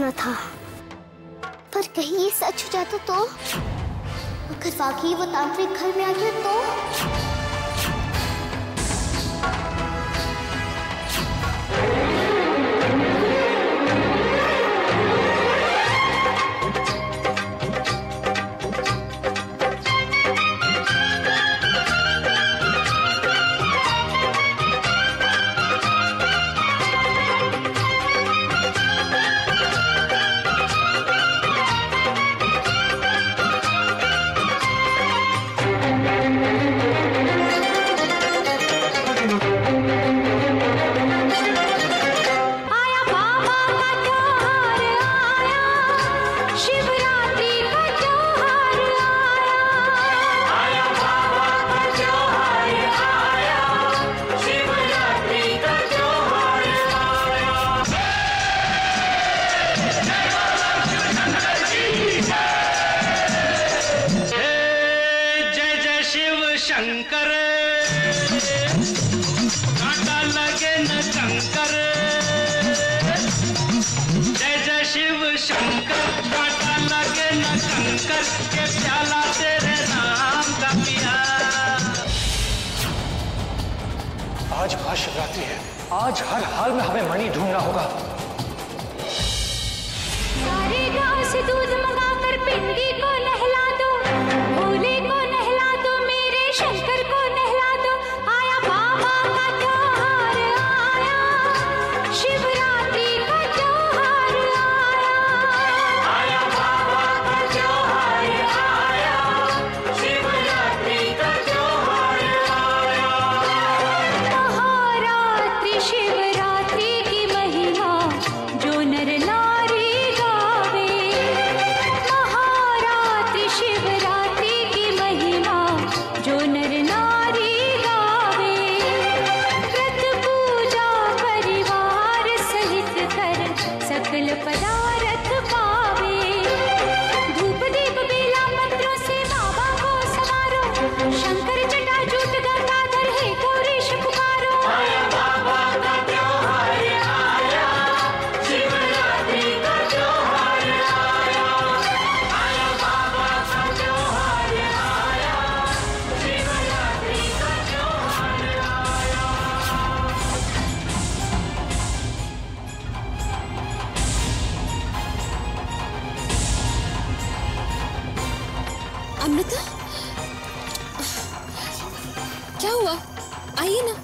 करना था, पर कहीं ये सच हो जाता तो, अगर वाकई वो तांत्रिक घर में आ गया तो। शंकर कांटा लगे न कंकर, जय जय शिव शंकर, कांटा लगे न कंकर, के प्याला तेरे नाम का पिया। आज महाशिवरात्रि है, आज हर हाल में हमें मणि ढूंढना होगा। सारे गांव से दूध मंगाकर पिंडी को नहला दो, भोले को नहला दो, मेरे शंकर को नहला दो। आया बाबा का त्योहार आया, शिवरात्रि का त्योहार आया। आया बाबा का त्योहार आया, शिवरात्रि का त्योहार आया। महारात्रि शिवरात्रि की महिमा जो नर नारी गावे, महारात्रि शिवरात्रि की महिमा जो नर नारी गावे। व्रत पूजा परिवार सहित कर सकल पदार्थ पावे। धूप दीप बेला मंत्रों से बाबा को सवारो, शंकर जटाजूट गंगाधर है गौरीश पुकारो। आया बाबा का त्योहार आया, शिवरात्रि का त्योहार आया। आया बाबा का त्योहार आया, शिवरात्रि का त्योहार आया। अमृता, क्या हुआ? आइए ना।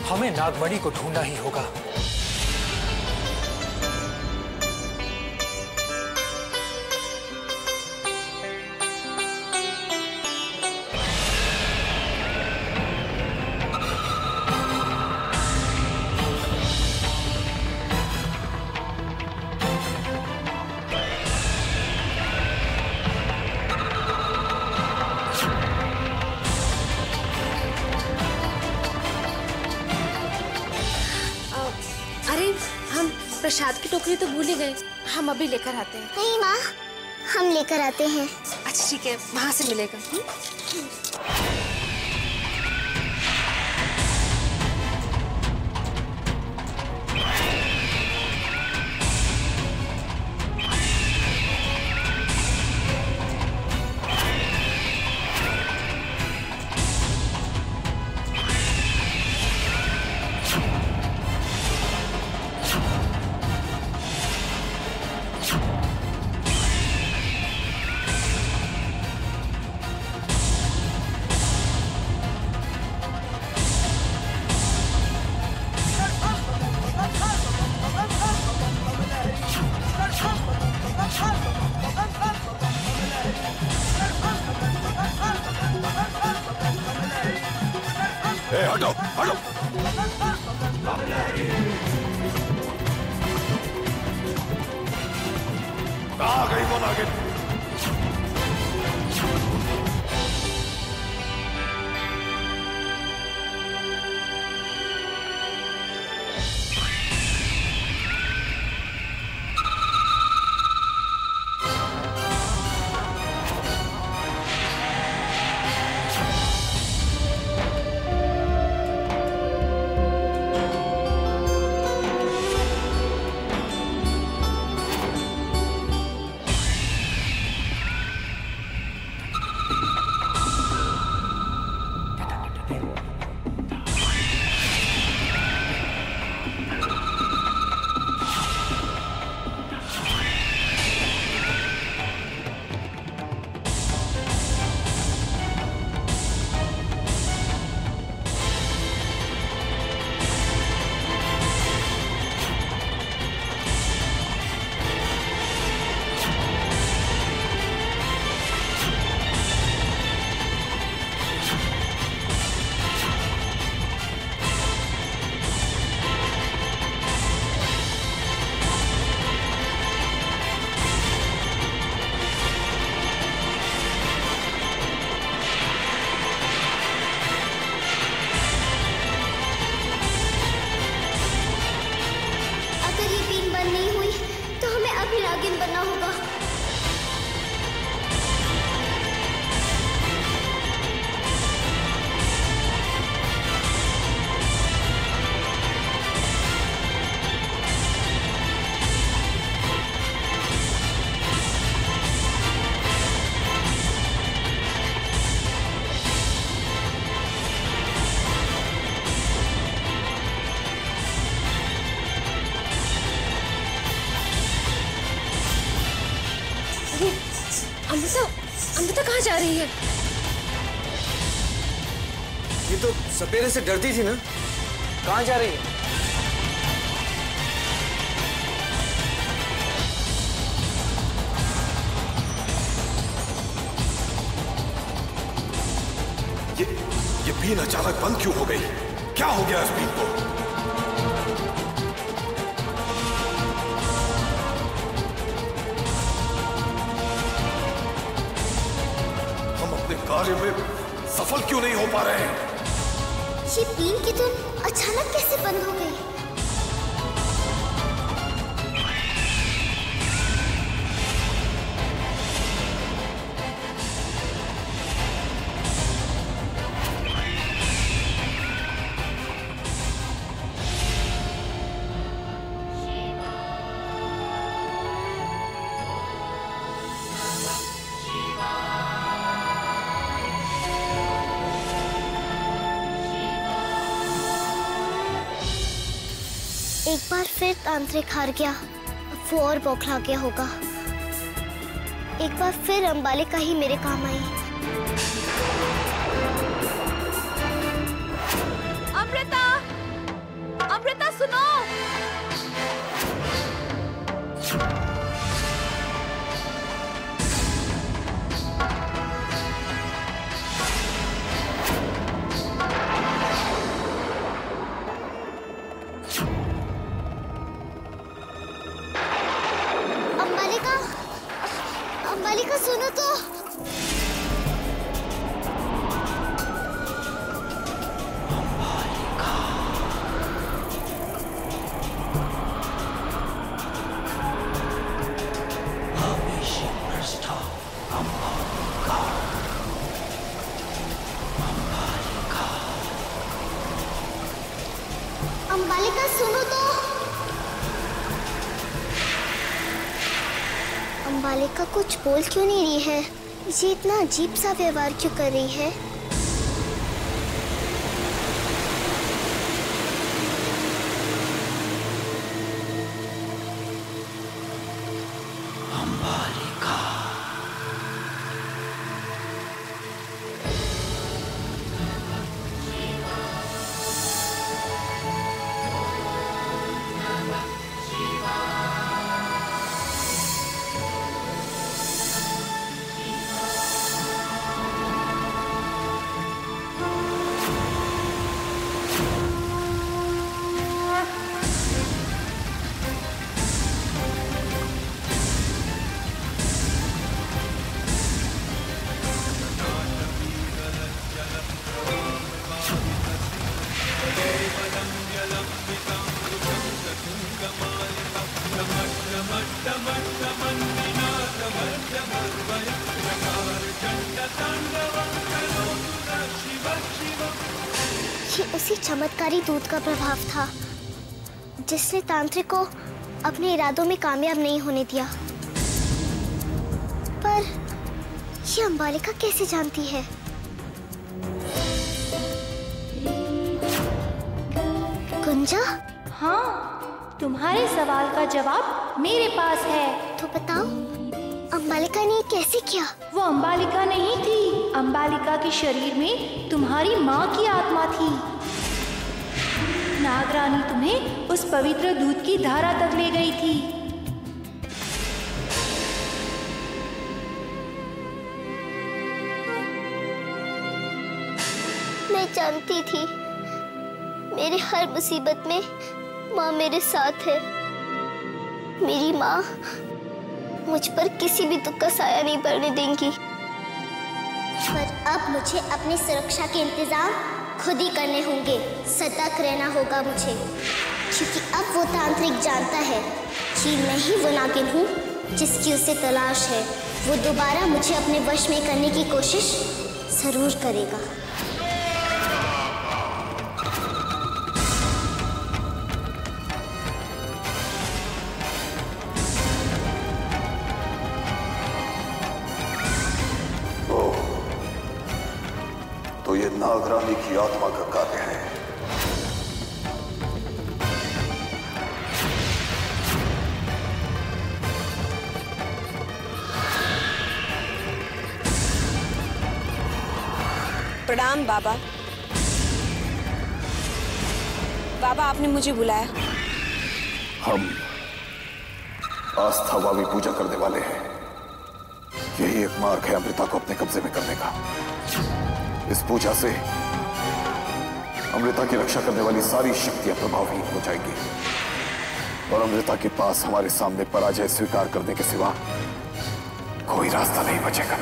हमें नागमणि को ढूंढना ही होगा। अरे हम प्रसाद की टोकरी तो भूल ही गए, हम अभी लेकर आते हैं। नहीं माँ, हम लेकर आते हैं। अच्छा ठीक है, वहां से मिलेगा। हटो हटो। आ गई वो नागिन। भी नागिन बनना होगा। अमृता कहाँ जा रही है? ये तो सपेरे से डरती थी ना। कहाँ जा रही है? ये बीन अचानक बंद क्यों हो गई? क्या हो गया इस बीन को? कार्य में सफल क्यों नहीं हो पा रहे हैं? ये बीन की धुन अचानक कैसे बंद हो गई? एक बार फिर तांत्रिक हार गया, वो और बौखला गया होगा। एक बार फिर अंबालिका ही मेरे काम आई। अमृता, अमृता सुनो। अंबालिका सुनो तो। अंबालिका सुनो तो। अंबालिका कुछ बोल क्यों नहीं रही है? ये इतना अजीब सा व्यवहार क्यों कर रही है? ये उसी चमत्कारी दूत का प्रभाव था जिसने तांत्रिक को अपने इरादों में कामयाब नहीं होने दिया। पर ये अंबालिका कैसे जानती है? गुंजा? हाँ, तुम्हारे सवाल का जवाब मेरे पास है। तो बताओ, अंबालिका ने कैसे किया? वो अंबालिका नहीं थी, अंबालिका के शरीर में तुम्हारी माँ की आत्मा थी। नागरानी तुम्हें उस पवित्र दूध की धारा तक ले गई थी। मैं जानती थी मेरे हर मुसीबत में माँ मेरे साथ है। मेरी माँ मुझ पर किसी भी दुख का साया नहीं पड़ने देंगी। पर अब मुझे अपनी सुरक्षा के इंतजाम खुद ही करने होंगे। सतर्क रहना होगा मुझे। क्योंकि अब वो तांत्रिक जानता है कि मैं ही वो नागिन हूँ जिसकी उसे तलाश है। वो दोबारा मुझे अपने वश में करने की कोशिश जरूर करेगा। तो ये नागरानी की आत्मा का कार्य है। प्रणाम बाबा। बाबा आपने मुझे बुलाया। हम आस्थावादी पूजा करने वाले हैं। यही एक मार्ग है अमृता को अपने कब्जे में करने का। इस पूजा से अमृता की रक्षा करने वाली सारी शक्तियां प्रभावहीन हो जाएंगी और अमृता के पास हमारे सामने पराजय स्वीकार करने के सिवा कोई रास्ता नहीं बचेगा।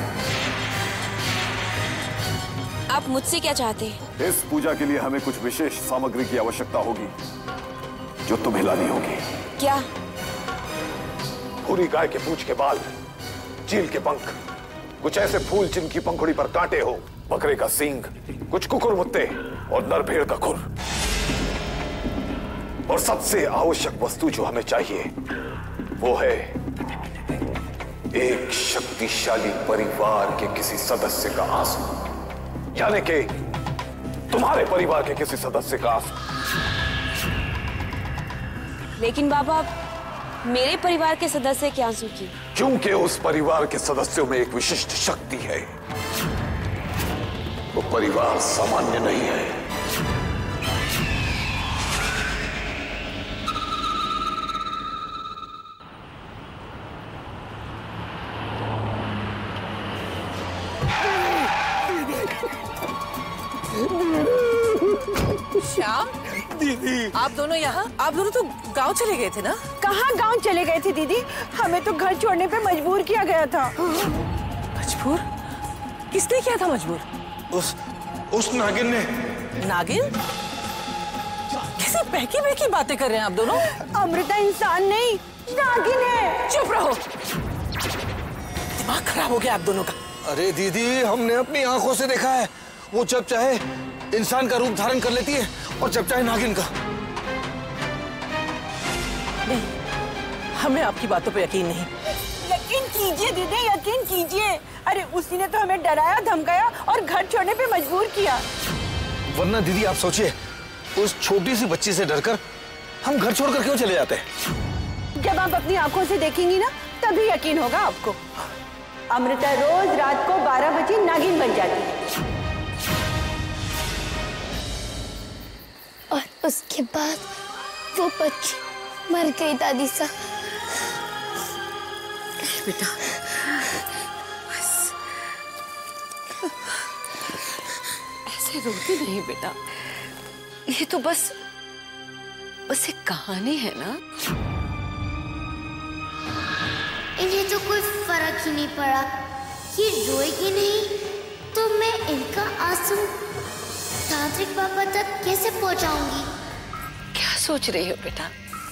आप मुझसे क्या चाहते हैं? इस पूजा के लिए हमें कुछ विशेष सामग्री की आवश्यकता होगी जो तुम्हें लानी होगी। क्या? पूरी गाय के पूंछ के बाल, चील के पंख, कुछ ऐसे फूल जिनकी पंखुड़ी पर कांटे हो, बकरे का सींग, कुछ कुकुर मुत्ते और नर भेड़ का खुर। और सबसे आवश्यक वस्तु जो हमें चाहिए वो है एक शक्तिशाली परिवार के किसी सदस्य का आंसू, यानी कि तुम्हारे परिवार के किसी सदस्य का आंसू। लेकिन बाबा मेरे परिवार के सदस्य के आंसू की? क्योंकि उस परिवार के सदस्यों में एक विशिष्ट शक्ति है। वो परिवार सामान्य नहीं है। श्याम, दीदी, आप दोनों यहाँ? आप दोनों तो गांव चले गए थे ना? कहाँ गांव चले गए थे दीदी? हमें तो घर छोड़ने पे मजबूर किया गया था। मजबूर? किसने किया था मजबूर? उस नागिन ने। नागिन? कैसी बहकी बातें कर रहे हैं आप दोनों? अमृता इंसान नहीं, नागिन है। चुप रहो, दिमाग खराब हो गया आप दोनों का। अरे दीदी, हमने अपनी आंखों से देखा है। वो जब चाहे इंसान का रूप धारण कर लेती है और जब चाहे नागिन का। नहीं, हमें आपकी बातों पे यकीन नहीं। यकीन कीजिए दीदी, यकीन कीजिए। अरे उसी ने तो हमें डराया, धमकाया और घर छोड़ने पे मजबूर किया। वरना दीदी आप सोचिए, उस छोटी सी बच्ची से डरकर हम घर छोड़कर क्यों चले जाते हैं? जब आप अपनी आंखों से देखेंगी ना, तभी यकीन होगा आपको। अमृता रोज रात को 12 बजे नागिन बन जाती है और उसके बाद वो बच्ची मर गई। दादी सा बेटा, ऐसे रोती नहीं बेटा। ये तो बस एक कहानी है ना। इन्हें तो कोई फर्क ही नहीं पड़ा। ये रोएगी नहीं तो मैं इनका आंसू तांत्रिक बाबा तक कैसे पहुंचाऊंगी? क्या सोच रही हो बेटा?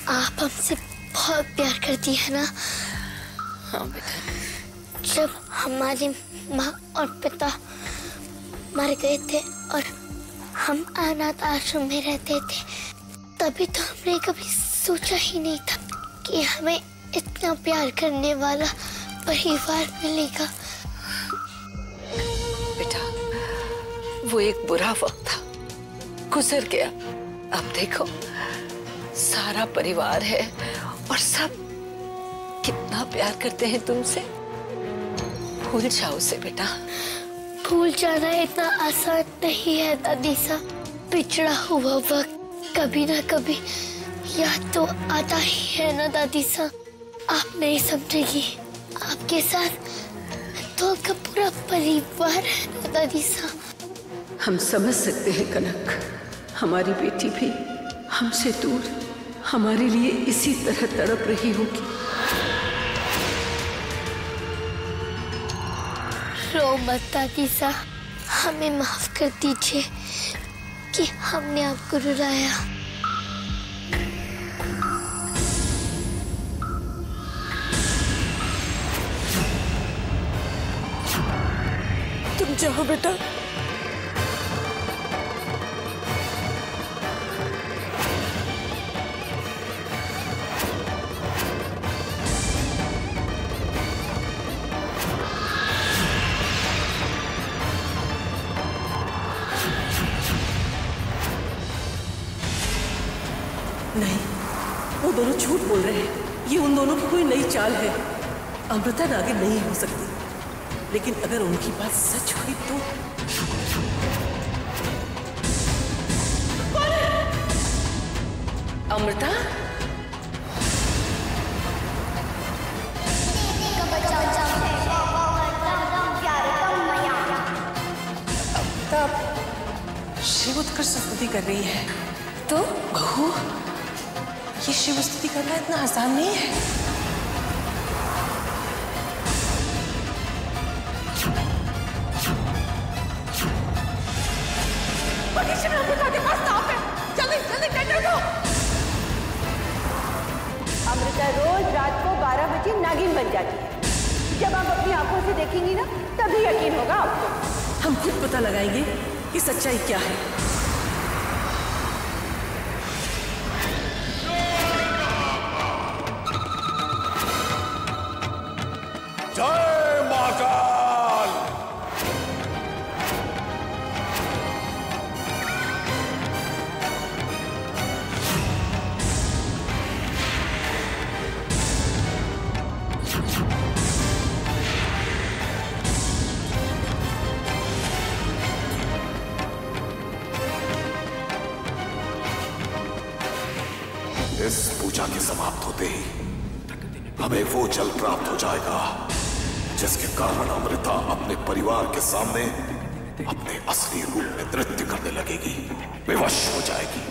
आप हमसे बहुत प्यार करती है ना? हाँ बेटा। जब हमारी माँ और पिता मर गए थे और हम अनाथ आश्रम में रहते थे, तभी तो हमने कभी सोचा ही नहीं था कि हमें इतना प्यार करने वाला परिवार मिलेगा। बेटा, वो एक बुरा वक्त था, गुजर गया। अब देखो, सारा परिवार है और सब कितना प्यार करते हैं तुमसे। भूल जाओ उसे बेटा। भूल जाना इतना आसान नहीं है दादी सा। पिछड़ा हुआ वक्त कभी ना कभी याद तो आता ही है ना दादी सा। आप नहीं समझेगी, आपके साथ तो आपका पूरा परिवार है ना दादी सा। हम समझ सकते हैं कनक, हमारी बेटी भी हमसे दूर हमारे लिए इसी तरह तड़प रही होगी। रो मत दादी सा, हमें माफ कर दीजिए कि हमने आपको रुलाया। जाओ बेटा। नहीं, वो दोनों झूठ बोल रहे हैं। ये उन दोनों की कोई नई चाल है। अमृता नागिन नहीं हो सकती, लेकिन अगर उनकी बात सच हुई तो अमृता, तब शिव उत्कर्ष स्तुति कर रही है तो बहू, ये शिव स्तुति करना इतना आसान नहीं है। अमृता रोज रात को 12 बजे नागिन बन जाती है। जब आप अपनी आंखों से देखेंगी ना, तभी यकीन होगा आपको। हम खुद पता लगाएंगे कि सच्चाई क्या है। जय महाकाल। इस पूजा के समाप्त होते ही हमें वो जल प्राप्त हो जाएगा जिसके कारण अमृता अपने परिवार के सामने अपने असली रूप में नृत्य करने लगेगी, बेवश हो जाएगी।